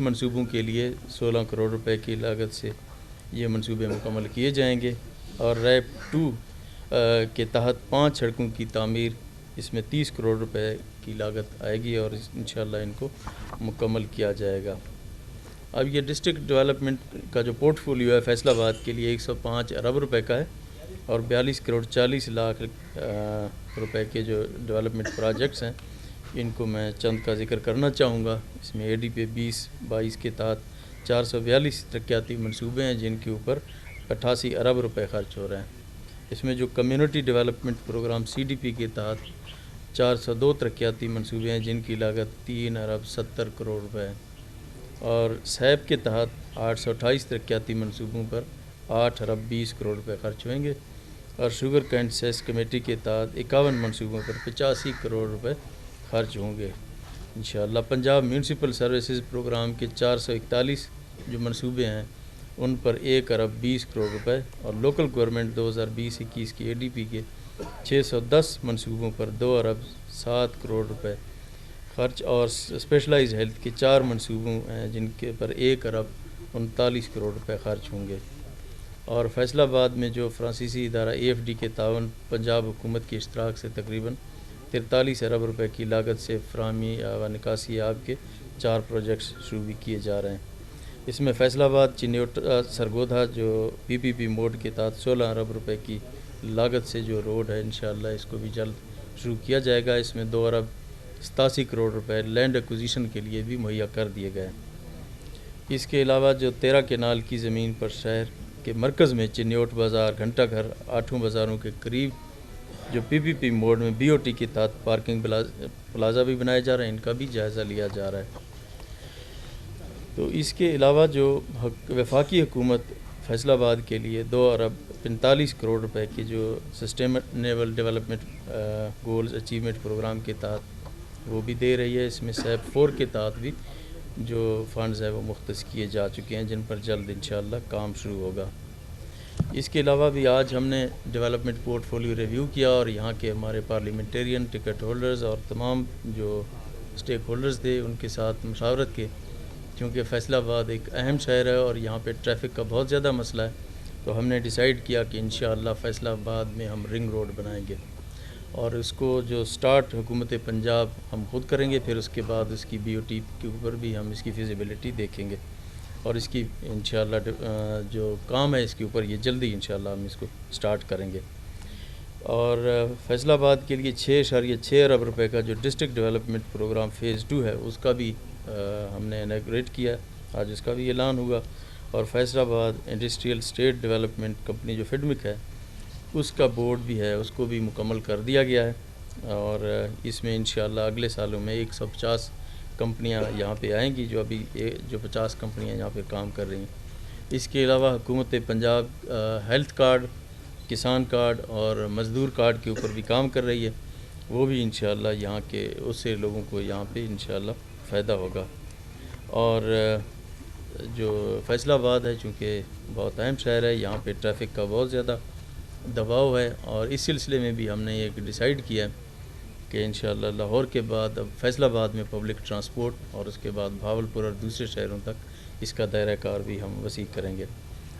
منصوبوں کے لیے 16 کروڑ روپے کی لاگت سے یہ منصوبے مکمل کیے جائیں گے اور ریپ 2 کے تحت 5 سڑکوں کی تعمیر، اس میں 30 کروڑ روپے کی لاگت آئے گی اور انشاءاللہ ان کو مکمل کیا جائے گا۔ اب یہ ڈسٹرکٹ ڈیولپمنٹ کا جو پورٹ فولیو ہے فیصل آباد کے لیے 105 ارب روپے کا ہے اور 42 کروڑ 40 لاکھ روپے کے جو ڈیولپمنٹ پروجیکٹس ہیں ان کو میں چند کا ذکر کرنا چاہوں گا۔ اس میں اے ڈی پی 2022 کے تحت 442 ترقیاتی منصوبے ہیں جن کے اوپر 88 ارب روپے خرچ ہو رہے ہیں۔ اس میں جو کمیونٹی ڈیولپمنٹ پروگرام CDP کے تحت 402 ترقیاتی منصوبے ہیں جن کی لاگت 3 ارب 70 کروڑ روپے ہے اور سیب کے تحت 828 ترقیاتی منصوبوں پر 8 ارب 20 کروڑ روپے خرچ ہوئیں گے اور شوگر کینٹ سیس کمیٹی کے تحت 51 منصوبوں پر 85 کروڑ روپے خرچ ہوں گے انشاءاللہ۔ پنجاب میونسپل سروسز پروگرام کے 441 جو منصوبے ہیں ان پر 1 ارب 20 کروڑ روپے اور لوکل گورنمنٹ 2020-21 کی ADP کے 610 منصوبوں پر 2 ارب 7 کروڑ روپے خرچ اور اسپیشلائز ہیلتھ کے 4 منصوبوں ہیں جن کے پر 1 ارب 39 کروڑ روپے خرچ ہوں گے اور فیصل آباد میں جو فرانسیسی ادارہ AFD کے تعاون پنجاب حکومت کے اشتراک سے تقریباً 43 ارب روپے کی لاگت سے فراہمی و نکاسی آب کے 4 پروجیکٹس شروع بھی کیے جا رہے ہیں۔ اس میں فیصل آباد چنیوٹا سرگودھا جو PPP موڈ کے تحت 16 ارب روپے کی لاگت سے جو روڈ ہے انشاءاللہ اس کو بھی جلد شروع کیا جائے گا۔ اس میں 2 ارب 87 کروڑ روپے لینڈ ایکوزیشن کے لیے بھی مہیا کر دیے گئے ہیں۔ اس کے علاوہ جو 13 کنال کی زمین پر شہر کے مرکز میں چنیوٹ بازار، گھنٹہ گھر، 8 بازاروں کے قریب جو PPP موڈ میں BOT کے تحت پارکنگ پلازا بھی بنائے جا رہے ہیں، ان کا بھی جائزہ لیا جا رہا ہے۔ تو اس کے علاوہ جو وفاقی حکومت فیصل آباد کے لیے 2 ارب 45 کروڑ روپے کی جو sustainable development goals achievement programme کے تحت وہ بھی دے رہی ہے۔ اس میں سیپ 4 کے تحت بھی جو فنڈز ہیں وہ مختص کیے جا چکے ہیں جن پر جلد انشاءاللہ کام شروع ہوگا۔ اس کے علاوہ بھی آج ہم نے ڈیولپمنٹ پورٹ فولیو ریویو کیا اور یہاں کے ہمارے پارلیمنٹرین، ٹکٹ ہولڈرز اور تمام جو اسٹیک ہولڈرز تھے ان کے ساتھ مشاورت کے، کیونکہ فیصل آباد ایک اہم شہر ہے اور یہاں پہ ٹریفک کا بہت زیادہ مسئلہ ہے، تو ہم نے ڈیسائیڈ کیا کہ انشاءاللہ فیصل آباد میں ہم رنگ روڈ بنائیں گے اور اس کو جو سٹارٹ حکومت پنجاب ہم خود کریں گے، پھر اس کے بعد اس کی BOT کے اوپر بھی ہم اس کی فیزیبلٹی دیکھیں گے اور اس کی انشاءاللہ جو کام ہے اس کے اوپر یہ جلدی انشاءاللہ ہم اس کو سٹارٹ کریں گے۔ اور فیصل آباد کے لیے 6.6 ارب روپے کا جو ڈسٹرکٹ ڈیولپمنٹ پروگرام فیز 2 ہے اس کا بھی ہم نے انیگریٹ کیا، آج اس کا بھی اعلان ہوگا اور فیصل آباد انڈسٹریل اسٹیٹ ڈیولپمنٹ کمپنی جو FIDMIC ہے اس کا بورڈ بھی ہے، اس کو بھی مکمل کر دیا گیا ہے اور اس میں انشاءاللہ اگلے سالوں میں 150 کمپنیاں یہاں پہ آئیں گی، جو ابھی جو 50 کمپنیاں یہاں پہ کام کر رہی ہیں۔ اس کے علاوہ حکومت پنجاب ہیلتھ کارڈ، کسان کارڈ اور مزدور کارڈ کے اوپر بھی کام کر رہی ہے، وہ بھی انشاءاللہ یہاں کے اس سے لوگوں کو یہاں پہ انشاءاللہ فائدہ ہوگا۔ اور جو فیصل آباد ہے چونکہ بہت اہم شہر ہے، یہاں پہ ٹریفک کا بہت زیادہ دباؤ ہے اور اس سلسلے میں بھی ہم نے ایک ڈیسائیڈ کیا ہے کہ انشاءاللہ لاہور کے بعد اب فیصل آباد میں پبلک ٹرانسپورٹ اور اس کے بعد بھاولپور اور دوسرے شہروں تک اس کا دائرہ کار بھی ہم وسیع کریں گے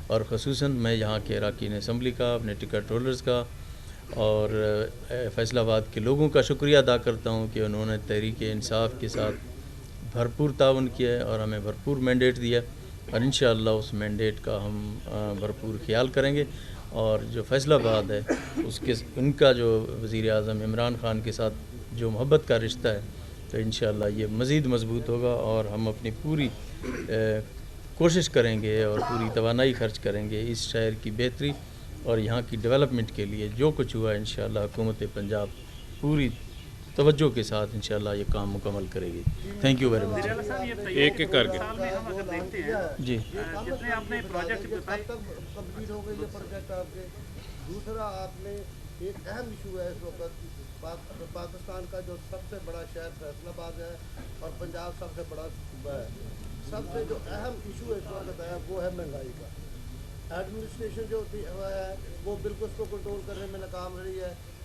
اور خصوصاً میں یہاں کے اراکین اسمبلی کا، اپنے ٹکٹ ہولڈرز کا اور فیصل آباد کے لوگوں کا شکریہ ادا کرتا ہوں کہ انہوں نے تحریک انصاف کے ساتھ بھرپور تعاون کیا ہے اور ہمیں بھرپور مینڈیٹ دیا اور انشاءاللہ اس مینڈیٹ کا ہم بھرپور خیال کریں گے اور جو فیصل آباد ہے ان کا جو وزیر اعظم عمران خان کے ساتھ جو محبت کا رشتہ ہے تو انشاءاللہ یہ مزید مضبوط ہوگا اور ہم اپنی پوری کوشش کریں گے اور پوری توانائی خرچ کریں گے اس شہر کی بہتری اور یہاں کی ڈیولپمنٹ کے لیے۔ جو کچھ ہوا ہے انشاءاللہ حکومت پنجاب پوری توجہ کے ساتھ انشاءاللہ یہ کام مکمل کرے گی۔ Thank you very much. ایک ایک کر کے جی جتنے آپ نے پروجیکٹ بتائے کمپلیٹ ہو گئے یہ پروجیکٹ آپ کے۔ دوسرا آپ نے ایک اہم ایشو ہے اس وقت پاکستان کا جو سب سے بڑا شہر فیصل آباد ہے اور پنجاب سب سے بڑا صوبہ ہے، سب سے جو اہم ایشو اس وقت ہے وہ ہے مہنگائی کا۔ ایڈمنسٹریشن جو ہے وہ بالکل اس کو کنٹرول کرنے میں ناکام رہی ہے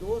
2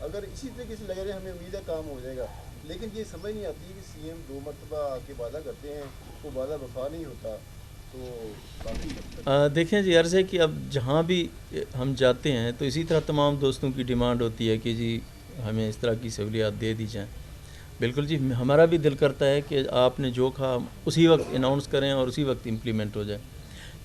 اگر اسی طریقے سے لگے رہے ہمیں امید ہے کام ہو جائے گا، لیکن یہ سمجھ نہیں آتی کہ سی ایم 2 مرتبہ آ کے وعدہ کرتے ہیں، وہ وعدہ وفا نہیں ہوتا، تو باقی دیکھیں جی، عرض ہے کہ اب جہاں بھی ہم جاتے ہیں تو اسی طرح تمام دوستوں کی ڈیمانڈ ہوتی ہے کہ جی ہمیں اس طرح کی سہولیات دے دی جائیں. بالکل جی، ہمارا بھی دل کرتا ہے کہ آپ نے جو کہا اسی وقت اناؤنس کریں اور اسی وقت امپلیمنٹ ہو جائے.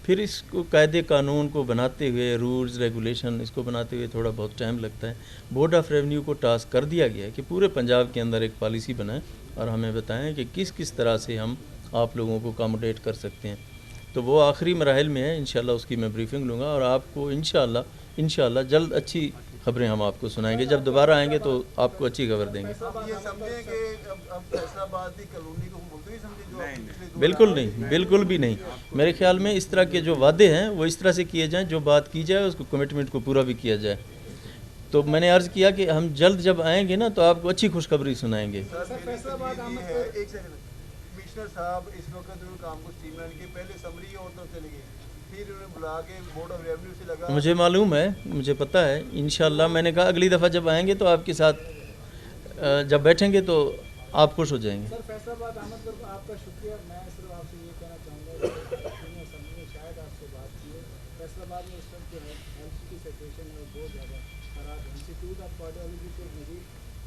پھر اس کو قاعدے قانون کو بناتے ہوئے، رولز ریگولیشن اس کو بناتے ہوئے تھوڑا بہت ٹائم لگتا ہے. بورڈ آف ریونیو کو ٹاسک کر دیا گیا ہے کہ پورے پنجاب کے اندر ایک پالیسی بنائیں اور ہمیں بتائیں کہ کس کس طرح سے ہم آپ لوگوں کو اکاموڈیٹ کر سکتے ہیں. تو وہ آخری مراحل میں ہے. انشاءاللہ اس کی میں بریفنگ لوں گا اور آپ کو انشاءاللہ جلد اچھی خبریں ہم آپ کو سنائیں گے. جب دوبارہ آئیں گے تو آپ کو اچھی خبر دیں گے. اب یہ سمجھیں کہ اب فیصل آباد کی کالونی کو ملتوی سمجھے جو پچھلے 2 بالکل نہیں، بالکل بھی نہیں. میرے خیال میں اس طرح کے جو وعدے ہیں وہ اس طرح سے کیے جائیں، جو بات کی جائے اس کو کمٹمنٹ کو پورا بھی کیا جائے. تو میں نے عرض کیا کہ ہم جلد جب آئیں گے نا تو آپ کو اچھی خوشخبری سنائیں گے. ایک سیکنڈ، کمشنر صاحب اس وقت انہوں نے کام کو اسٹریم لائن کے پہلے سمری اور تو چلے گئے، پھر انہوں نے بلا کے بورڈ آف ریونیو سے لگا. مجھے معلوم ہے، مجھے پتہ ہے. انشاءاللہ میں نے کہا اگلی دفعہ جب آئیں گے تو آپ کے ساتھ جب بیٹھیں گے تو آپ خوش ہو جائیں گے. سر فیصل آباد احمد گڑھ آپ کا شکریہ. میں صرف آپ سے یہ کہنا چاہوں گا کہ اسمبلی میں شاید آپ سے بات کی ہے، فیصل آباد میں اس وقت جو ہے ہیلتھ کی سچویشن ہے وہ بہت زیادہ خراب ہے. انسٹیٹیوٹ آف کارڈیالوجی کو مزید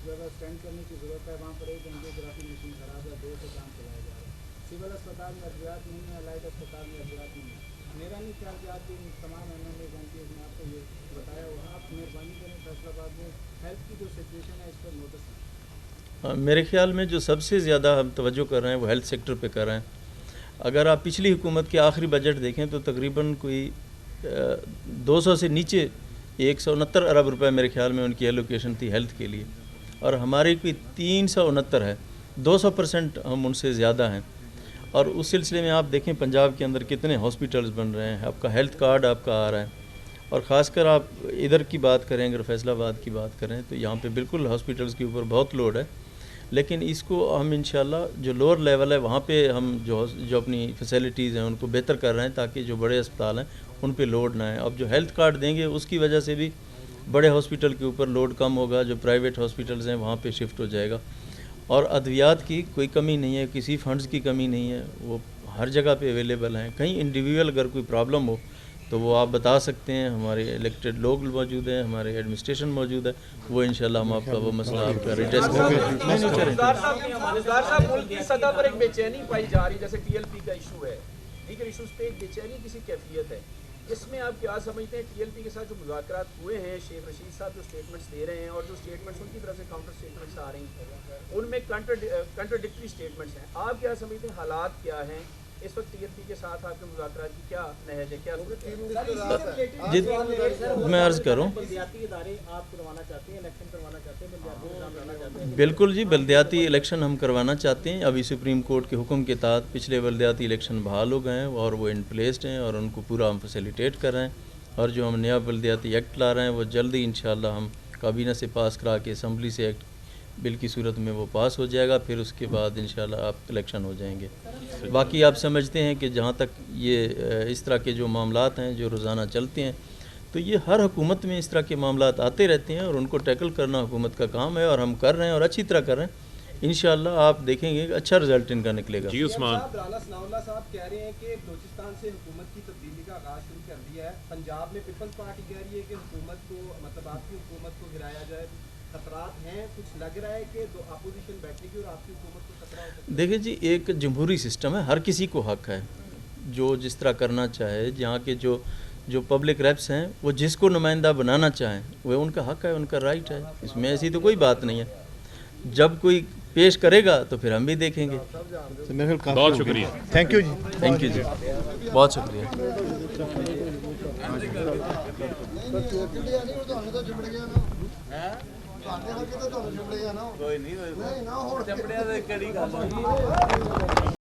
جگہ اسٹینڈ کرنے کی ضرورت ہے. وہاں پر ایک اینجیوگرافی مشین خراب ہے، 2 سے کام چلایا جا رہا ہے. سول اسپتال میں ادویات نہیں ہیں، علاج اسپتال میں ادویات نہیں ہیں. میرا نہیں خیال کہ آپ کے تمام M L A M Ps نے آپ کو یہ بتایا ہوگا. آپ مہربانی کریں فیصل آباد میں ہیلتھ کی جو سچویشن ہے اس پر نوٹس لیں. میرے خیال میں جو سب سے زیادہ ہم توجہ کر رہے ہیں وہ ہیلتھ سیکٹر پہ کر رہے ہیں. اگر آپ پچھلی حکومت کے آخری بجٹ دیکھیں تو تقریباً کوئی 200 سے نیچے 169 ارب روپے میرے خیال میں ان کی ایلوکیشن تھی ہیلتھ کے لیے، اور ہماری کوئی 369 ہے. 200% ہم ان سے زیادہ ہیں. اور اس سلسلے میں آپ دیکھیں پنجاب کے اندر کتنے ہاسپٹلز بن رہے ہیں. آپ کا ہیلتھ کارڈ آپ کا آ رہا ہے، اور خاص کر آپ ادھر کی بات کریں، اگر فیصل آباد کی بات کریں تو یہاں پہ بالکل ہاسپٹلز کے اوپر بہت لوڈ ہے. لیکن اس کو ہم انشاءاللہ جو لوور لیول ہے وہاں پہ ہم جو اپنی فیسلٹیز ہیں ان کو بہتر کر رہے ہیں تاکہ جو بڑے اسپتال ہیں ان پہ لوڈ نہ ہے. اب جو ہیلتھ کارڈ دیں گے اس کی وجہ سے بھی بڑے ہاسپٹل کے اوپر لوڈ کم ہوگا. جو پرائیویٹ ہاسپٹلز ہیں وہاں پہ شفٹ ہو جائے گا. اور ادویات کی کوئی کمی نہیں ہے، کسی فنڈز کی کمی نہیں ہے، وہ ہر جگہ پہ اویلیبل ہیں. کہیں انڈیویجول اگر کوئی پرابلم ہو تو وہ آپ بتا سکتے ہیں. ہمارے الیکٹڈ لوگ موجود ہیں، ہمارے ایڈمنسٹریشن موجود ہے، وہ انشاءاللہ ہم آپ کا وہ مسئلہ آپ کا ریڈریس کریں گے. وزار صاحب ملک کی سطح پر ایک بے چینی پائی جا رہی ہے، جیسے ٹی ایل پی کا ایشو ہے، دیگر ایشوز پہ ایک بے چینی کسی کیفیت ہے. اس میں آپ کیا سمجھتے ہیں ٹی ایل پی کے ساتھ جو مذاکرات ہوئے ہیں، شیخ رشید صاحب جو اسٹیٹمنٹس دے رہے ہیں اور جو اسٹیٹمنٹس ان کی طرف سے کاؤنٹر اسٹیٹمنٹس آ رہی ہیں ان میں کنٹرڈکٹری اسٹیٹمنٹس ہیں. آپ کیا سمجھتے ہیں حالات کیا ہیں اس وقت ٹی ایل پی کے ساتھ آپ کے مذاکرات کی کیا نہج ہے، کیا میں عرض کروں بلدیاتی ادارے آپ کروانا چاہتے ہیں، الیکشن کروانا چاہتے ہیں، بلدیاتی نظام لانا چاہتے ہیں. بالکل جی، بلدیاتی الیکشن ہم کروانا چاہتے ہیں. ابھی سپریم کورٹ کے حکم کے تحت پچھلے بلدیاتی الیکشن بحال ہو گئے ہیں اور وہ ان پلیسڈ ہیں اور ان کو پورا ہم فیسیلیٹیٹ کر رہے ہیں. اور جو ہم نیا بلدیاتی ایکٹ لا رہے ہیں وہ جلدی انشاءاللہ ہم کابینہ سے پاس کرا کے اسمبلی سے ایکٹ بل کی صورت میں وہ پاس ہو جائے گا. پھر اس کے بعد انشاءاللہ آپ الیکشن ہو جائیں گے. باقی آپ سمجھتے ہیں کہ جہاں تک یہ اس طرح کے جو معاملات ہیں جو روزانہ چلتے ہیں تو یہ ہر حکومت میں اس طرح کے معاملات آتے رہتے ہیں اور ان کو ٹیکل کرنا حکومت کا کام ہے اور ہم کر رہے ہیں اور اچھی طرح کر رہے ہیں. انشاءاللہ آپ دیکھیں گے کہ اچھا رزلٹ ان کا نکلے گا. جی عثمان رانا ثناء اللہ صاحب کہہ رہے ہیں کہ بلوچستان سے حکومت کی تبدیلی کا آغاز شروع کر دیا ہے. پنجاب میں پیپلز پارٹی کہہ رہی ہے کہ حکومت کو مطلب آپ کی حکومت کو گرایا جائے. خطرات ہیں، کچھ لگ رہا ہے کہ دو اپوزیشن بیٹھے گی اور آپ کی حکومت کو خطرہ ہو سکتا ہے. دیکھیں جی، ایک جمہوری سسٹم ہے، ہر کسی کو حق ہے جو جس طرح کرنا چاہے. جہاں کے جو پبلک ریپس ہیں وہ جس کو نمائندہ بنانا چاہیں وہ ان کا حق ہے، ان کا رائٹ ہے. اس میں ایسی تو کوئی بات نہیں ہے. جب کوئی پیش کرے گا تو پھر ہم بھی دیکھیں گے. بہت شکریہ. Thank you ji. Thank you ji, بہت شکریہ. کوئی نہیں